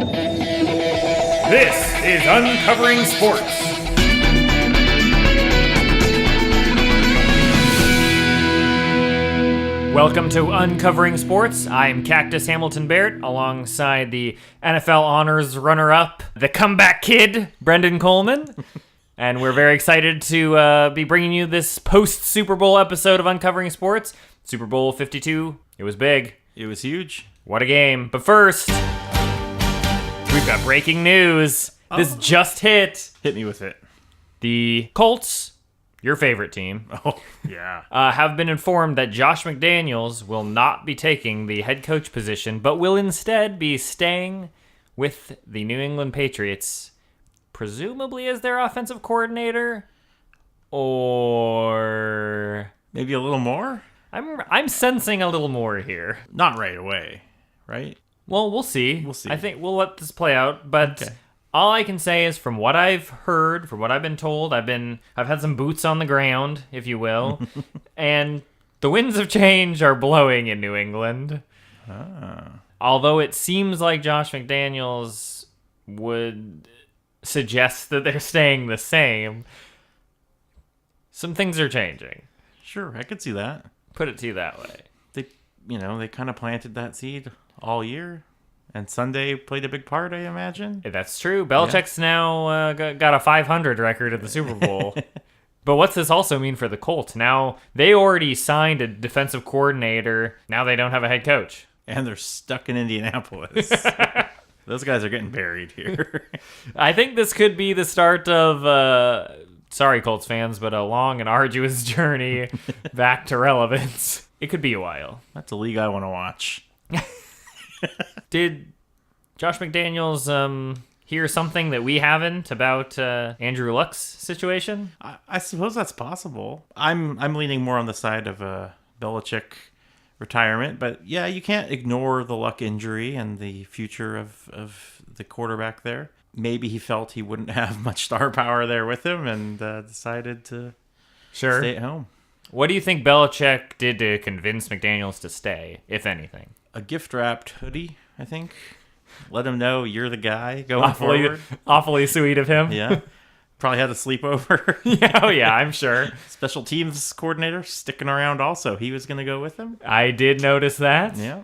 This is Uncovering Sports. Welcome to Uncovering Sports. I'm Cactus Hamilton Barrett, alongside the NFL honors runner-up, the comeback kid, Brendan Coleman. And we're very excited to be bringing you this post-Super Bowl episode of Uncovering Sports. Super Bowl 52, it was big. It was huge. What a game. But first, we've got breaking news. This just hit. Hit me with it. The Colts, your favorite team, Yeah. have been informed that Josh McDaniels will not be taking the head coach position, but will instead be staying with the New England Patriots, presumably as their offensive coordinator, or Maybe a little more? I'm sensing a little more here. Not right away, right? Well, we'll see. We'll see. I think we'll let this play out, but Okay. all I can say is from what I've heard, from what I've been told, I've had some boots on the ground, if you will, and the winds of change are blowing in New England. Although it seems like Josh McDaniels would suggest that they're staying the same, some things are changing. Sure, I could see that. Put it to you that way. They kind of planted that seed all year, and Sunday played a big part, I imagine. That's true. Belichick's now got a 500 record at the Super Bowl. But what's this also mean for the Colts? Now, they already signed a defensive coordinator. Now they don't have a head coach. And they're stuck in Indianapolis. Those guys are getting buried here. I think this could be the start of, sorry Colts fans, but a long and arduous journey back to relevance. It could be a while. That's a league I want to watch. Did Josh McDaniels hear something that we haven't about Andrew Luck's situation? I suppose that's possible. I'm leaning more on the side of Belichick retirement, but yeah, you can't ignore the Luck injury and the future of the quarterback there. Maybe he felt he wouldn't have much star power there with him and decided to stay at home. What do you think Belichick did to convince McDaniels to stay, if anything? A gift-wrapped hoodie, I think. Let him know you're the guy going forward. Awfully sweet of him. Yeah. Probably had a sleepover. Yeah, I'm sure. Special teams coordinator sticking around also. He was going to go with him. I did notice that. Yeah.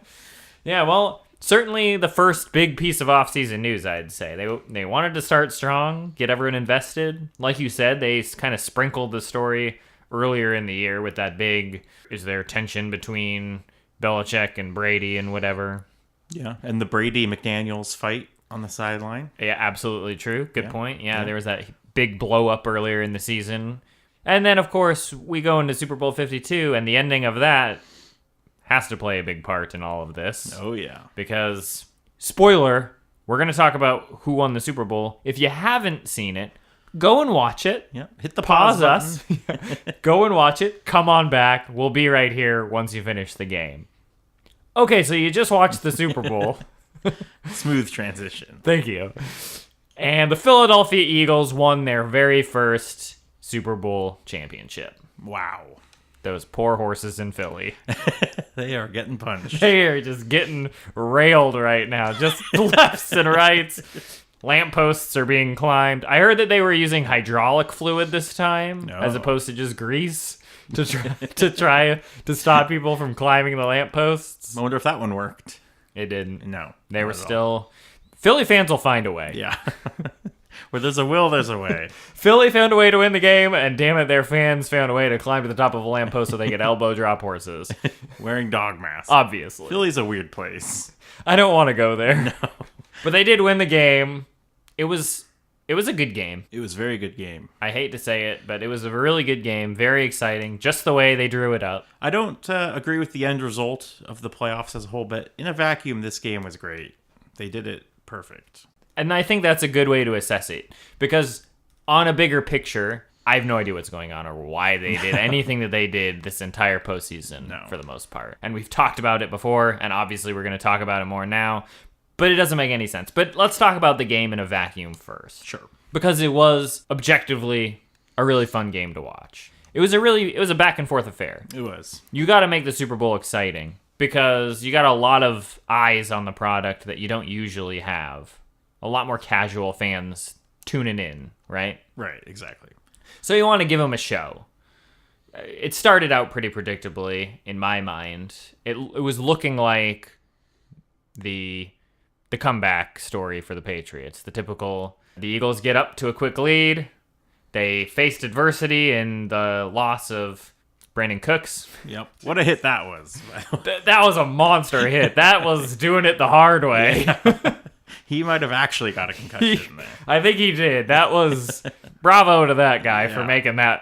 Yeah, well, certainly the first big piece of offseason news, I'd say. They wanted to start strong, get everyone invested. Like you said, they kind of sprinkled the story earlier in the year with that big, is there tension between Belichick and Brady and whatever. Yeah, and the Brady-McDaniels fight on the sideline. Yeah, absolutely true. Good point. Yeah, there was that big blow-up earlier in the season. And then, of course, we go into Super Bowl 52, and the ending of that has to play a big part in all of this. Oh, yeah. Because, spoiler, we're going to talk about who won the Super Bowl. If you haven't seen it, go and watch it. Yeah, hit the Pause us. Go and watch it. Come on back. We'll be right here once you finish the game. Okay, so you just watched the Super Bowl. Smooth transition. Thank you. And the Philadelphia Eagles won their very first Super Bowl championship. Wow. Those poor horses in Philly. They are getting punched. They are just getting railed right now. Just lefts and rights. Lampposts are being climbed. I heard that they were using hydraulic fluid this time, as opposed to just grease to try to stop people from climbing the lampposts. I wonder if that one worked. It didn't. No. They were still... Philly fans will find a way. Yeah. Where there's a will, there's a way. Philly found a way to win the game, and damn it, their fans found a way to climb to the top of a lamppost so they could elbow drop horses. Wearing dog masks. Obviously. Philly's a weird place. I don't want to go there. No. But they did win the game. It was a good game. It was a very good game. I hate to say it, but it was a really good game. Very exciting. Just the way they drew it up. I don't agree with the end result of the playoffs as a whole, but in a vacuum, this game was great. They did it perfect. And I think that's a good way to assess it. Because on a bigger picture, I have no idea what's going on or why they did anything that they did this entire postseason for the most part. And we've talked about it before, and obviously we're going to talk about it more now. But it doesn't make any sense. But let's talk about the game in a vacuum first. Sure. Because it was objectively a really fun game to watch. It was a back and forth affair. It was. You got to make the Super Bowl exciting because you got a lot of eyes on the product that you don't usually have a lot more casual fans tuning in, right? Right, exactly. So you want to give them a show. It started out pretty predictably in my mind. It was looking like the comeback story for the Patriots. The typical, the Eagles get up to a quick lead. They faced adversity in the loss of Brandon Cooks. Yep. What a hit that was. That was a monster hit. That was doing it the hard way. Yeah. He might have actually got a concussion there. I think he did. That was bravo to that guy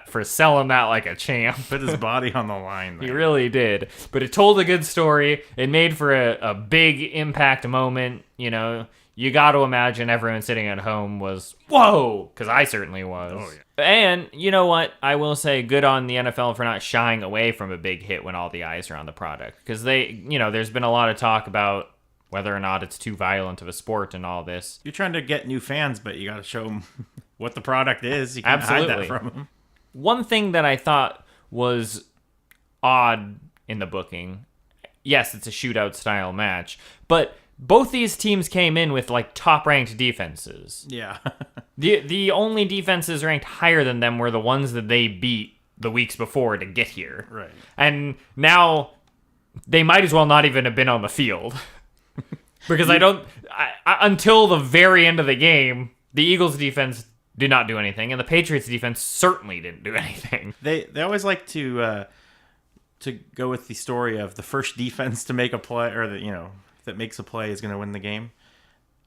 for selling that like a champ. Put his body on the line there. He really did. But it told a good story. It made for a big impact moment. You know, you got to imagine everyone sitting at home was, whoa, because I certainly was. Oh, yeah. And you know what? I will say good on the NFL for not shying away from a big hit when all the eyes are on the product. Because there's been a lot of talk about whether or not it's too violent of a sport and all this. You're trying to get new fans, but you got to show them what the product is. You can't hide that from them. One thing that I thought was odd in the booking, yes, it's a shootout style match, but both these teams came in with like top ranked defenses. Yeah. The only defenses ranked higher than them were the ones that they beat the weeks before to get here. Right. And now they might as well not even have been on the field. Because until the very end of the game, the Eagles defense did not do anything, and the Patriots defense certainly didn't do anything. They always like to go with the story of the first defense to make a play, or that makes a play is going to win the game,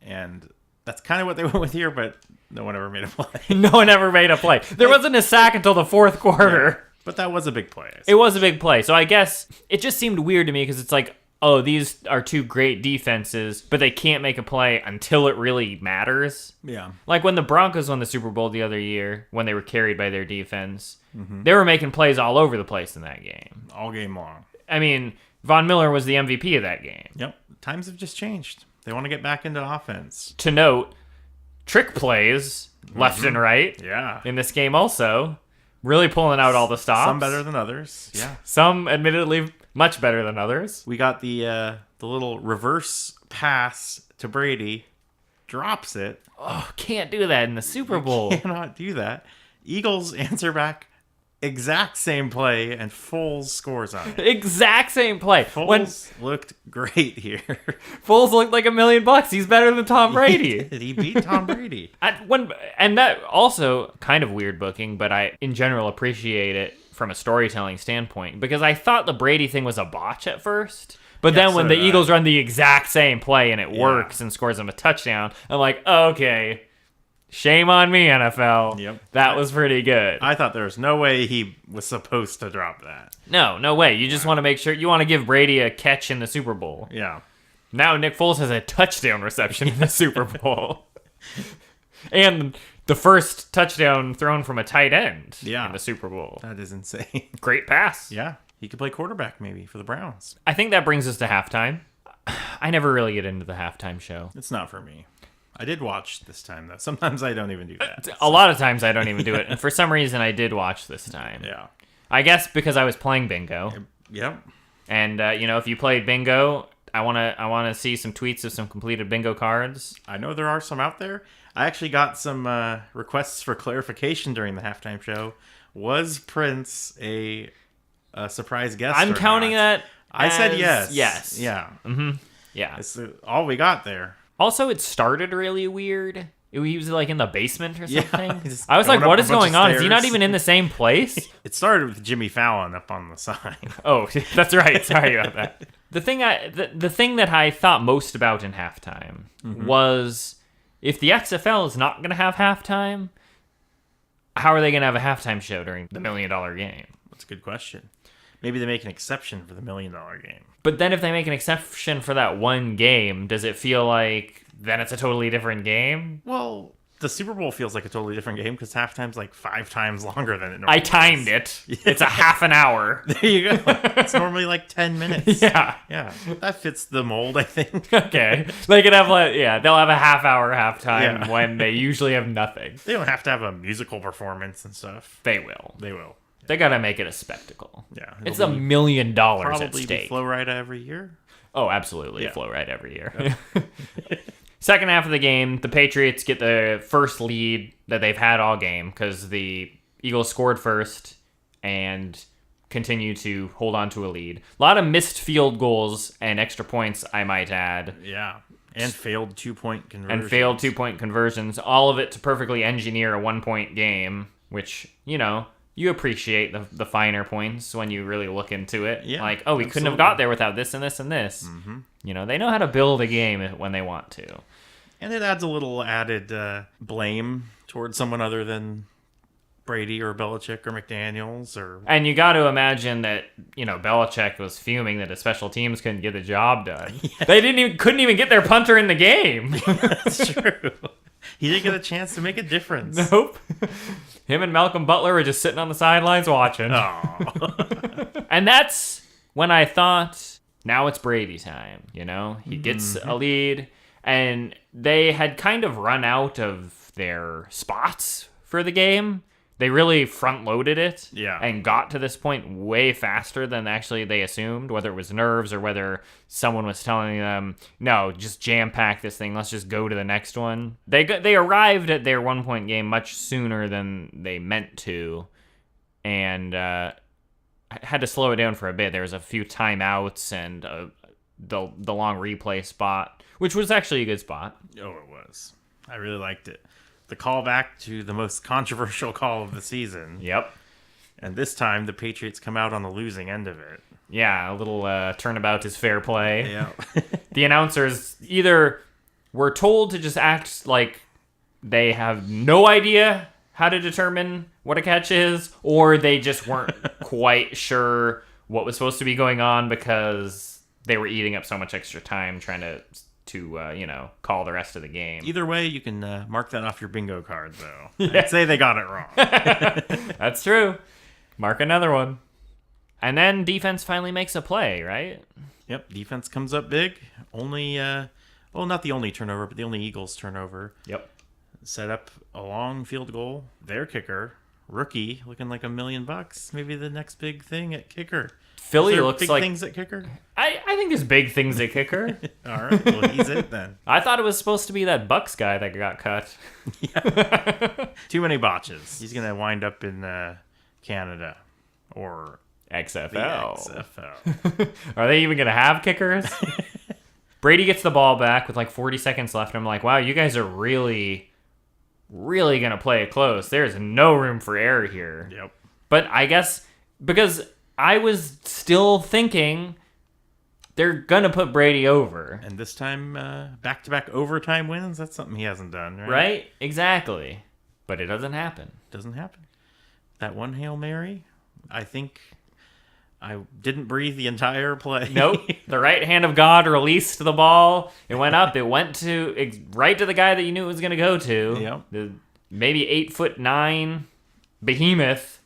and that's kind of what they went with here. But no one ever made a play. No one ever made a play. There wasn't a sack until the fourth quarter. Yeah, but that was a big play. It was a big play. So I guess it just seemed weird to me because it's like, oh, these are two great defenses, but they can't make a play until it really matters. Yeah. Like when the Broncos won the Super Bowl the other year, when they were carried by their defense, they were making plays all over the place in that game. All game long. I mean, Von Miller was the MVP of that game. Yep. Times have just changed. They want to get back into offense. To note, trick plays left and right in this game also. Really pulling out all the stops. Some better than others. Yeah. Some admittedly much better than others. We got the little reverse pass to Brady. Drops it. Oh, can't do that in the Super Bowl. Cannot do that. Eagles answer back. Exact same play, and Foles scores on it. Exact same play. Foles looked great here. Foles looked like $1 million. He's better than Tom Brady. He beat Tom Brady. And that also kind of weird booking, but I in general appreciate it from a storytelling standpoint because I thought the Brady thing was a botch at first. But then when the Eagles run the exact same play and it works and scores them a touchdown, I'm like, okay. Shame on me, NFL. Yep. That was pretty good. I thought there was no way he was supposed to drop that. No way. You just want to make sure, you want to give Brady a catch in the Super Bowl. Yeah. Now Nick Foles has a touchdown reception in the Super Bowl. And the first touchdown thrown from a tight end in the Super Bowl. That is insane. Great pass. Yeah. He could play quarterback maybe for the Browns. I think that brings us to halftime. I never really get into the halftime show. It's not for me. I did watch this time, though. Sometimes I don't even do that. A lot of times I don't even do it. And for some reason, I did watch this time. Yeah. I guess because I was playing bingo. Yep. And, if you played bingo, I want to see some tweets of some completed bingo cards. I know there are some out there. I actually got some requests for clarification during the halftime show. Was Prince a surprise guest I'm counting that I said yes. Yes. Yeah. Mm-hmm. Yeah. It's all we got there. Also, it started really weird. He was like in the basement or something. Yeah, I was like, what is going on? Is he not even in the same place? It started with Jimmy Fallon up on the sign. Oh, that's right. Sorry about that. The thing that I thought most about in halftime was if the XFL is not going to have halftime, how are they going to have a halftime show during the $1 million game? That's a good question. Maybe they make an exception for the $1 million game. But then if they make an exception for that one game, does it feel like then it's a totally different game? Well, the Super Bowl feels like a totally different game because halftime's like 5 times longer than it normally I timed it. It's a half an hour. There you go. It's normally like 10 minutes. Yeah. Yeah. That fits the mold, I think. Okay. They could have they'll have a half hour halftime when they usually have nothing. They don't have to have a musical performance and stuff. They will. They will. They gotta make it a spectacle. Yeah. It's $1 million at probably stake. be Flow Rida every year. Oh, absolutely. Yeah. Flow Rida every year. Second half of the game, the Patriots get the first lead that they've had all game because the Eagles scored first and continue to hold on to a lead. A lot of missed field goals and extra points, I might add. Yeah. And failed 2-point conversions. All of it to perfectly engineer a 1-point game, which, you appreciate the finer points when you really look into it. Yeah, like, we couldn't have got there without this and this and this. Mm-hmm. They know how to build a game when they want to. And it adds a little added blame towards someone other than Brady or Belichick or McDaniels. And you got to imagine that, Belichick was fuming that his special teams couldn't get the job done. Yeah. They couldn't even get their punter in the game. That's true. He didn't get a chance to make a difference. Nope. Him and Malcolm Butler were just sitting on the sidelines watching. And that's when I thought, now it's Brady time, He gets a lead, and they had kind of run out of their spots for the game. They really front-loaded it and got to this point way faster than actually they assumed, whether it was nerves or whether someone was telling them, no, just jam-pack this thing. Let's just go to the next one. They arrived at their 1-point game much sooner than they meant to, and had to slow it down for a bit. There was a few timeouts and the long replay spot, which was actually a good spot. Oh, it was. I really liked it. The callback to the most controversial call of the season. Yep. And this time, the Patriots come out on the losing end of it. Yeah, a little turnabout is fair play. Yeah. The announcers either were told to just act like they have no idea how to determine what a catch is, or they just weren't quite sure what was supposed to be going on because they were eating up so much extra time trying to call the rest of the game. Either way, you can mark that off your bingo card, though. Yeah. I'd say they got it wrong. That's true. Mark another one. And then defense finally makes a play, right? Yep, defense comes up big. Only, not the only turnover, but the only Eagles turnover. Yep. Set up a long field goal. Their kicker, rookie, looking like $1 million. Maybe the next big thing at kicker. Philly looks big like things at kicker. I think there's big things at kicker. All right, well he's it then. I thought it was supposed to be that Bucks guy that got cut. Yeah. Too many botches. He's gonna wind up in Canada or XFL. XFL. Are they even gonna have kickers? Brady gets the ball back with like 40 seconds left, and I'm like, wow, you guys are really, really gonna play it close. There's no room for error here. Yep. But I guess because I was still thinking they're going to put Brady over. And this time, back-to-back overtime wins? That's something he hasn't done, right? Right? Exactly. But it doesn't happen. Doesn't happen. That one Hail Mary, I think I didn't breathe the entire play. Nope. The right hand of God released the ball. It went up. It went right to the guy that you knew it was going to go to. Yep. The maybe 8'9" behemoth.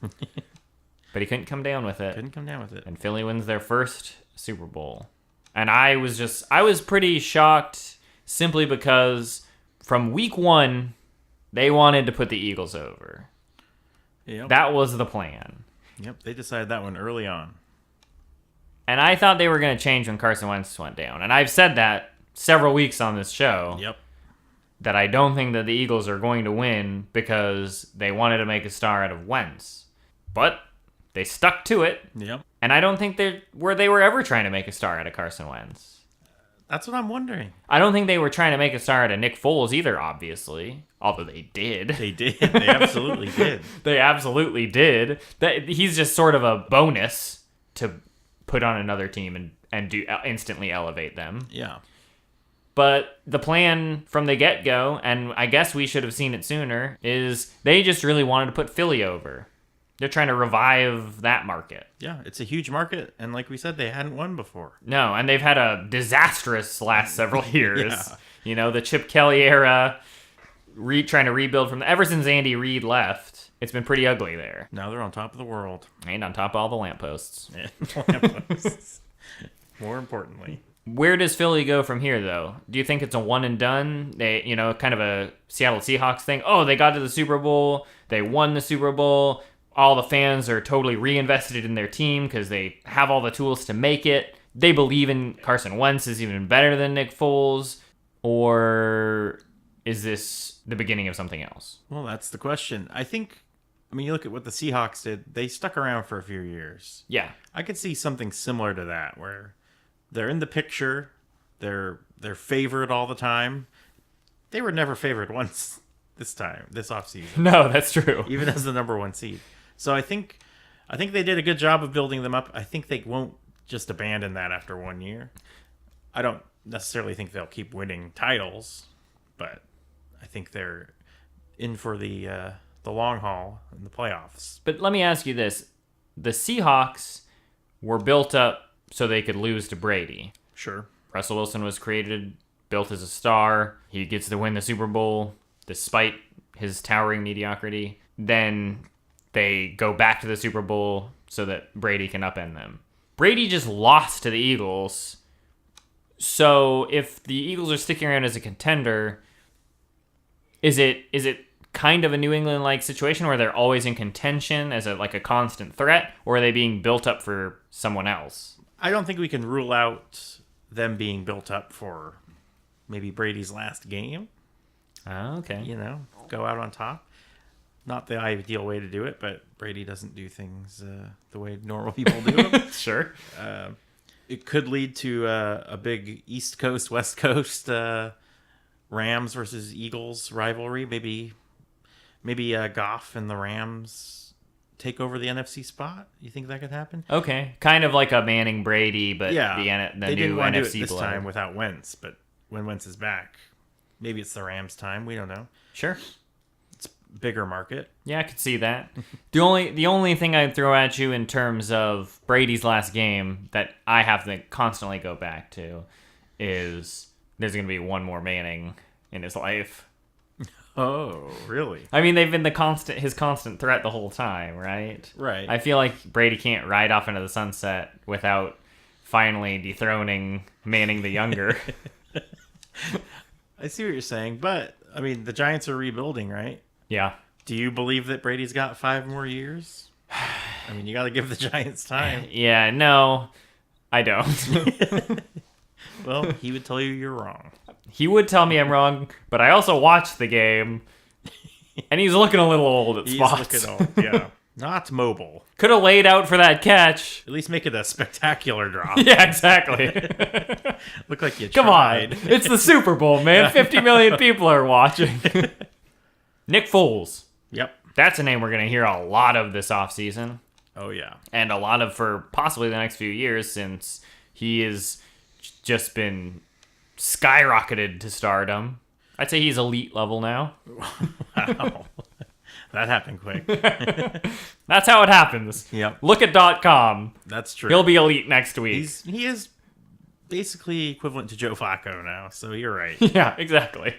But he couldn't come down with it. And Philly wins their first Super Bowl. And I was pretty shocked simply because from week 1, they wanted to put the Eagles over. Yep. That was the plan. Yep, they decided that one early on. And I thought they were going to change when Carson Wentz went down. And I've said that several weeks on this show. Yep. That I don't think that the Eagles are going to win because they wanted to make a star out of Wentz. But they stuck to it. Yep. And I don't think they were ever trying to make a star out of Carson Wentz. That's what I'm wondering. I don't think they were trying to make a star out of Nick Foles either, obviously. Although they did. They did. They absolutely did. They absolutely did. He's just sort of a bonus to put on another team and do instantly elevate them. Yeah. But the plan from the get-go, and I guess we should have seen it sooner, is they just really wanted to put Philly over. They're trying to revive that market. Yeah, it's a huge market, and like we said, they hadn't won before. No, and they've had a disastrous last several years. Yeah. The Chip Kelly era, trying to rebuild from ever since Andy Reid left. It's been pretty ugly there. Now they're on top of the world. And on top of all the lampposts. Yeah, lampposts. More importantly. Where does Philly go from here, though? Do you think it's a one and done? They, kind of a Seattle Seahawks thing. Oh, they got to the Super Bowl. They won the Super Bowl. All the fans are totally reinvested in their team because they have all the tools to make it. They believe in Carson Wentz is even better than Nick Foles. Or is this the beginning of something else? Well, that's the question. I mean, you look at what the Seahawks did. They stuck around for a few years. Yeah. I could see something similar to that, where they're in the picture, they're favored all the time. They were never favored once this offseason, No, that's true. even as the number 1 seed. So I think they did a good job of building them up. I think they won't just abandon that after 1 year. I don't necessarily think they'll keep winning titles, but I think they're in for the long haul in the playoffs. But let me ask you this. The Seahawks were built up so they could lose to Brady. Sure. Russell Wilson was built as a star. He gets to win the Super Bowl despite his towering mediocrity. Then they go back to the Super Bowl so that Brady can upend them. Brady just lost to the Eagles. So if the Eagles are sticking around as a contender, is it kind of a New England-like situation where they're always in contention as a constant threat, or are they being built up for someone else? I don't think we can rule out them being built up for maybe Brady's last game. Oh, okay. Go out on top. Not the ideal way to do it, but Brady doesn't do things the way normal people do them. Sure. It could lead to a big East Coast, West Coast Rams versus Eagles rivalry. Maybe Goff and the Rams take over the NFC spot. You think that could happen? Okay, kind of like a Manning Brady, but the they new didn't want to do NFC it this blood. time without Wentz, but when Wentz is back, maybe it's the Rams' time. We don't know. Sure. It's bigger market. Yeah, I could see that. The only thing I'd throw at you in terms of Brady's last game that I have to constantly go back to is there's going to be one more Manning in his life. Oh, really? I mean, they've been his constant threat the whole time, right? Right. I feel like Brady can't ride off into the sunset without finally dethroning Manning the Younger. I see what you're saying, but I mean, the Giants are rebuilding, right? Yeah. Do you believe that Brady's got 5 more years? I mean, you got to give the Giants time. Yeah, no, I don't. Well, he would tell you you're wrong. He would tell me I'm wrong, but I also watched the game, and he's looking a little old at spots. He's looking old, yeah. Not mobile. Could have laid out for that catch. At least make it a spectacular drop. Yeah, exactly. Look like you Come tried. on. It's the Super Bowl, man. 50 million people are watching. Nick Foles. Yep. That's a name we're going to hear a lot of this offseason. Oh, yeah. And a lot of for possibly the next few years, since he has just been skyrocketed to stardom. I'd say he's elite level now. Wow. That happened quick. That's how it happens. Yep. Look at .com. That's true. He'll be elite next week. He is basically equivalent to Joe Flacco now, so you're right. Yeah, exactly.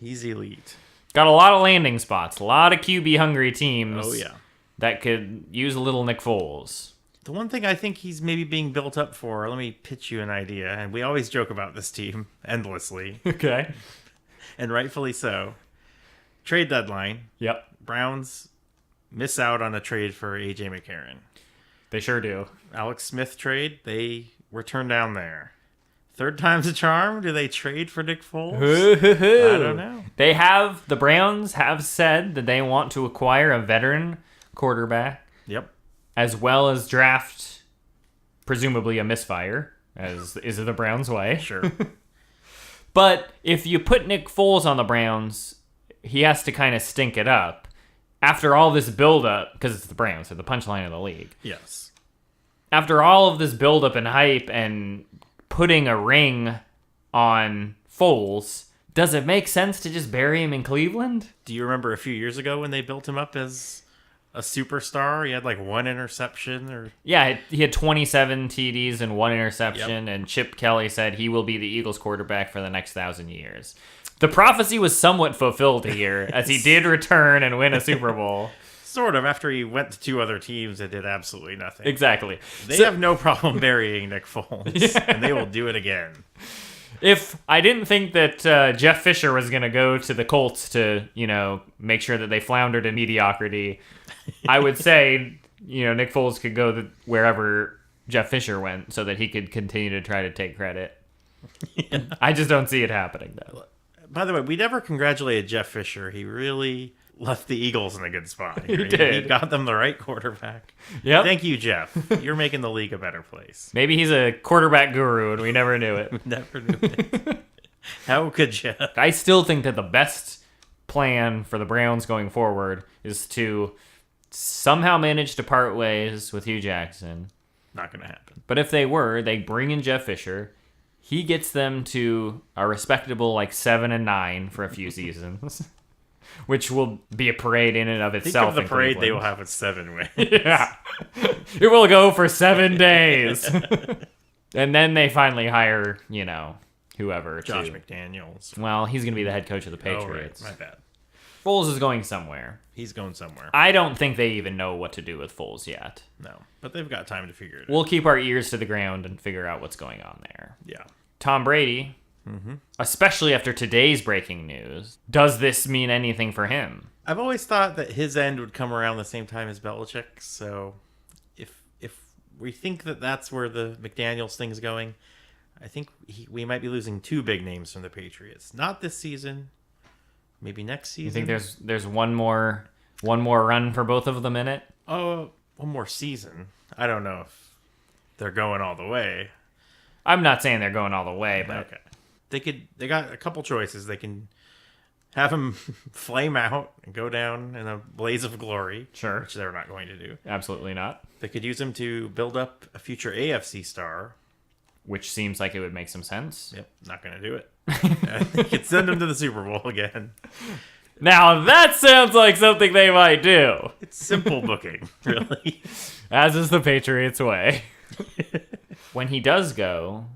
He's elite. Got a lot of landing spots, a lot of QB hungry teams. Oh, yeah. That could use a little Nick Foles. The one thing I think he's maybe being built up for, let me pitch you an idea, and we always joke about this team endlessly, Okay. and rightfully so. Trade deadline. Yep. Browns miss out on a trade for A.J. McCarron. They sure do. Alex Smith trade, they were turned down there. Third time's a charm? Do they trade for Nick Foles? I don't know. The Browns have said that they want to acquire a veteran quarterback. Yep. As well as draft, presumably a misfire, as is the Browns' way. Sure. But if you put Nick Foles on the Browns, he has to kind of stink it up. After all this buildup, because it's the Browns, they're the punchline of the league. Yes. After all of this buildup and hype and putting a ring on Foles, does it make sense to just bury him in Cleveland? Do you remember a few years ago when they built him up as a superstar? He had like 1 interception or... Yeah, he had 27 TDs and 1 interception, and Chip Kelly said he will be the Eagles quarterback for the next 1,000 years. The prophecy was somewhat fulfilled here, as he did return and win a Super Bowl. Sort of, after he went to 2 other teams that did absolutely nothing. Exactly. They have no problem burying Nick Foles, and they will do it again. If I didn't think that Jeff Fisher was going to go to the Colts to, make sure that they floundered in mediocrity, I would say, Nick Foles could go wherever Jeff Fisher went so that he could continue to try to take credit. I just don't see it happening, though. By the way, we never congratulated Jeff Fisher. He really left the Eagles in a good spot. He did. He got them the right quarterback. Yep. Thank you, Jeff. You're making the league a better place. Maybe he's a quarterback guru and we never knew it. Never knew it. How could you? I still think that the best plan for the Browns going forward is to somehow manage to part ways with Hugh Jackson. Not going to happen. But if they bring in Jeff Fisher. He gets them to a respectable 7-9 for a few seasons, which will be a parade in and of itself. Think of the parade they will have with 7 wins. Yeah, it will go for 7 days, and then they finally hire whoever. Josh McDaniels. Well, he's going to be the head coach of the Patriots. Oh, right. My bad. Foles is going somewhere. He's going somewhere. I don't think they even know what to do with Foles yet. No, but they've got time to figure it out. We'll keep our ears to the ground and figure out what's going on there. Yeah. Tom Brady, especially after today's breaking news, does this mean anything for him? I've always thought that his end would come around the same time as Belichick's. So if we think that that's where the McDaniels thing's going, I think we might be losing 2 big names from the Patriots. Not this season. Maybe next season. You think there's one more run for both of them in it? Oh, one more season. I don't know if they're going all the way. I'm not saying they're going all the way, but okay. They got a couple choices. They can have him flame out and go down in a blaze of glory. Sure. Which they're not going to do. Absolutely not. They could use him to build up a future AFC star. Which seems like it would make some sense. Yep, not going to do it. They could send him to the Super Bowl again. Now that sounds like something they might do. It's simple booking, really. As is the Patriots' way. When he does go,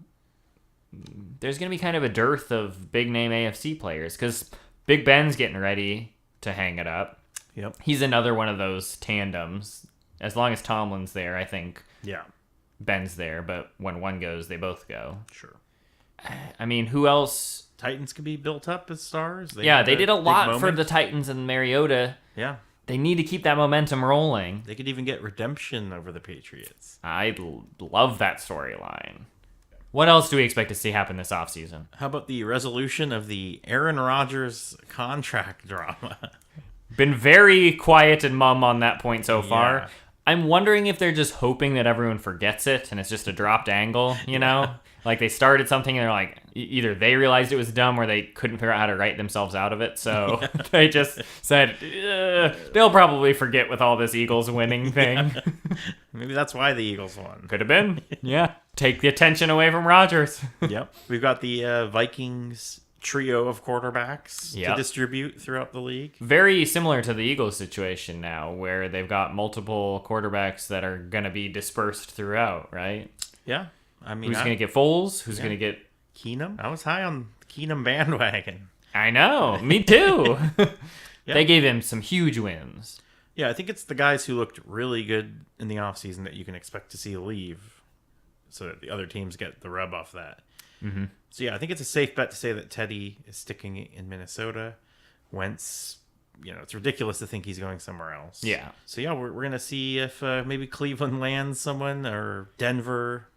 there's going to be kind of a dearth of big-name AFC players because Big Ben's getting ready to hang it up. Yep. He's another one of those tandems. As long as Tomlin's there, I think Ben's there. But when one goes, they both go. Sure. I mean, who else? Titans could be built up as stars. They did a lot for the Titans and Mariota. Yeah. They need to keep that momentum rolling. They could even get redemption over the Patriots. I love that storyline. What else do we expect to see happen this offseason? How about the resolution of the Aaron Rodgers contract drama? Been very quiet and mum on that point so far. Yeah. I'm wondering if they're just hoping that everyone forgets it and it's just a dropped angle, Like they started something and they're like, either they realized it was dumb or they couldn't figure out how to write themselves out of it. So they just said, they'll probably forget with all this Eagles winning thing. Yeah. Maybe that's why the Eagles won. Could have been. Yeah. Take the attention away from Rodgers. Yep. We've got the Vikings trio of quarterbacks to distribute throughout the league. Very similar to the Eagles situation now, where they've got multiple quarterbacks that are going to be dispersed throughout, right? Yeah. I mean, who's going to get Foles? Who's going to get Keenum? I was high on the Keenum bandwagon. I know. Me too. They gave him some huge wins. Yeah, I think it's the guys who looked really good in the offseason that you can expect to see leave so that the other teams get the rub off that. Mm-hmm. So, yeah, I think it's a safe bet to say that Teddy is sticking in Minnesota. Wentz, it's ridiculous to think he's going somewhere else. Yeah. So, yeah, we're going to see if maybe Cleveland lands someone or Denver.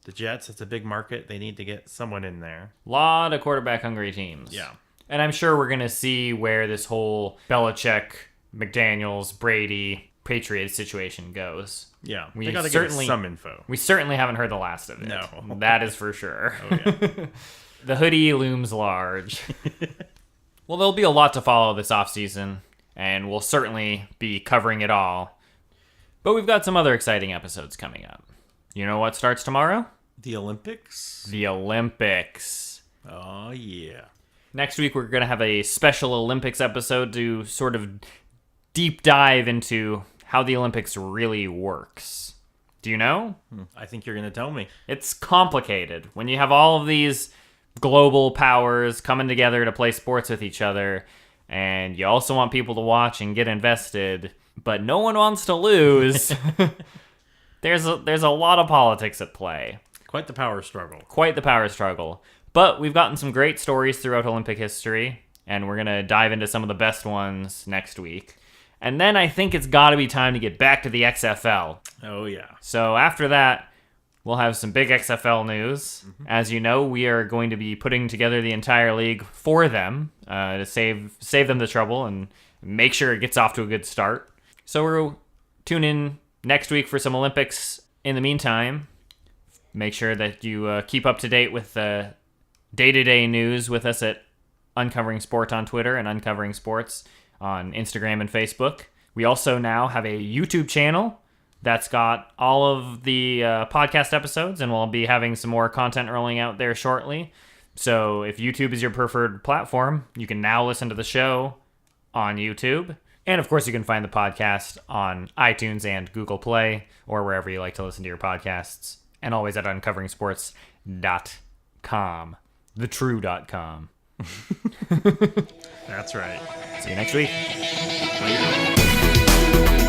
The Jets, it's a big market. They need to get someone in there. A lot of quarterback-hungry teams. Yeah. And I'm sure we're going to see where this whole Belichick, McDaniels, Brady, Patriots situation goes. Yeah, we got to get some info. We certainly haven't heard the last of it. No. That is for sure. Oh, yeah. The hoodie looms large. Well, there'll be a lot to follow this offseason, and we'll certainly be covering it all. But we've got some other exciting episodes coming up. You know what starts tomorrow? The Olympics? The Olympics. Oh, yeah. Next week, we're going to have a special Olympics episode to sort of deep dive into how the Olympics really works. Do you know? I think you're going to tell me. It's complicated. When you have all of these global powers coming together to play sports with each other, and you also want people to watch and get invested, but no one wants to lose... There's a lot of politics at play. Quite the power struggle. Quite the power struggle. But we've gotten some great stories throughout Olympic history, and we're going to dive into some of the best ones next week. And then I think it's got to be time to get back to the XFL. Oh, yeah. So after that, We'll have some big XFL news. As you know, we are going to be putting together the entire league for them to save them the trouble and make sure it gets off to a good start. So we'll tune in next week for some Olympics. In the meantime, make sure that you keep up to date with the day-to-day news with us at Uncovering Sport on Twitter and Uncovering Sports on Instagram and Facebook. We also now have a YouTube channel that's got all of the podcast episodes, and we'll be having some more content rolling out there shortly. So if YouTube is your preferred platform, you can now listen to the show on YouTube. And of course, you can find the podcast on iTunes and Google Play, or wherever you like to listen to your podcasts. And always at uncoveringssports.com. TheTrue.com. That's right. See you next week. Later.